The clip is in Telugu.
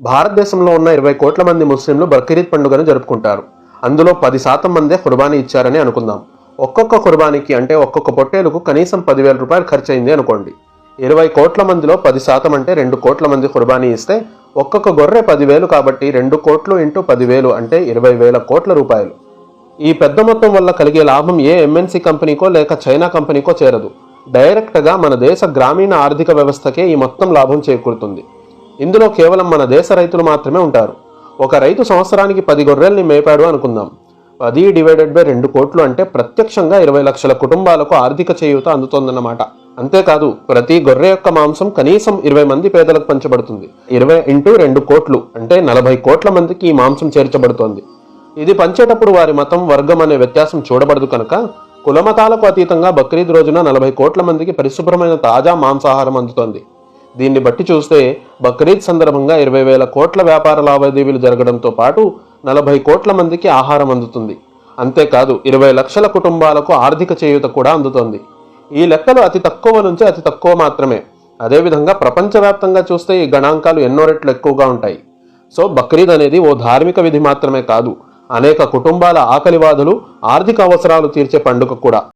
భారతదేశంలో ఉన్న 20 కోట్ల మంది ముస్లింలు బక్రీద్ పండుగను జరుపుకుంటారు. అందులో 10% మందే ఖుర్బానీ ఇచ్చారని అనుకుందాం. ఒక్కొక్క ఖుర్బానీకి అంటే ఒక్కొక్క పొట్టేలుకు కనీసం 10,000 రూపాయలు ఖర్చయింది అనుకోండి. 20 కోట్ల మందిలో 10% అంటే 2 కోట్ల మంది ఖుర్బానీ ఇస్తే ఒక్కొక్క గొర్రె 10,000 కాబట్టి 2 కోట్లు ఇంటూ 10,000 అంటే 20,000 కోట్ల రూపాయలు. ఈ పెద్ద మొత్తం వల్ల కలిగే లాభం ఏ ఎంఎన్సీ కంపెనీకో లేక చైనా కంపెనీకో చేరదు. డైరెక్ట్గా మన దేశ గ్రామీణ ఆర్థిక వ్యవస్థకే ఈ మొత్తం లాభం చేకూరుతుంది. ఇందులో కేవలం మన దేశ రైతులు మాత్రమే ఉంటారు. ఒక రైతు సంవత్సరానికి 10 గొర్రెల్ని మేపాడు అనుకుందాం. 10/2 కోట్లు అంటే ప్రత్యక్షంగా 20 లక్షల కుటుంబాలకు ఆర్థిక చేయూత అందుతోందన్నమాట. అంతేకాదు, ప్రతి గొర్రె యొక్క మాంసం కనీసం 20 మంది పేదలకు పంచబడుతుంది. 20 × 2 కోట్లు అంటే 40 కోట్ల మందికి ఈ మాంసం చేర్చబడుతోంది. ఇది పంచేటప్పుడు వారి మతం, వర్గం అనే వ్యత్యాసం చూడబడదు కనుక కులమతాలకు అతీతంగా బక్రీద్ రోజున 40 కోట్ల మందికి పరిశుభ్రమైన తాజా మాంసాహారం అందుతోంది. దీన్ని బట్టి చూస్తే బక్రీద్ సందర్భంగా 20,000 కోట్ల వ్యాపార లావాదేవీలు జరగడంతో పాటు 40 కోట్ల మందికి ఆహారం అందుతుంది. అంతేకాదు 20 లక్షల కుటుంబాలకు ఆర్థిక చేయూత కూడా అందుతోంది. ఈ లెక్కలు అతి తక్కువ నుంచి అతి తక్కువ మాత్రమే. అదేవిధంగా ప్రపంచవ్యాప్తంగా చూస్తే ఈ గణాంకాలు ఎన్నో రెట్లు ఎక్కువగా ఉంటాయి. సో బక్రీద్ అనేది ఓ ధార్మిక విధి మాత్రమే కాదు, అనేక కుటుంబాల ఆకలివాదులు, ఆర్థిక అవసరాలు తీర్చే పండుగ కూడా.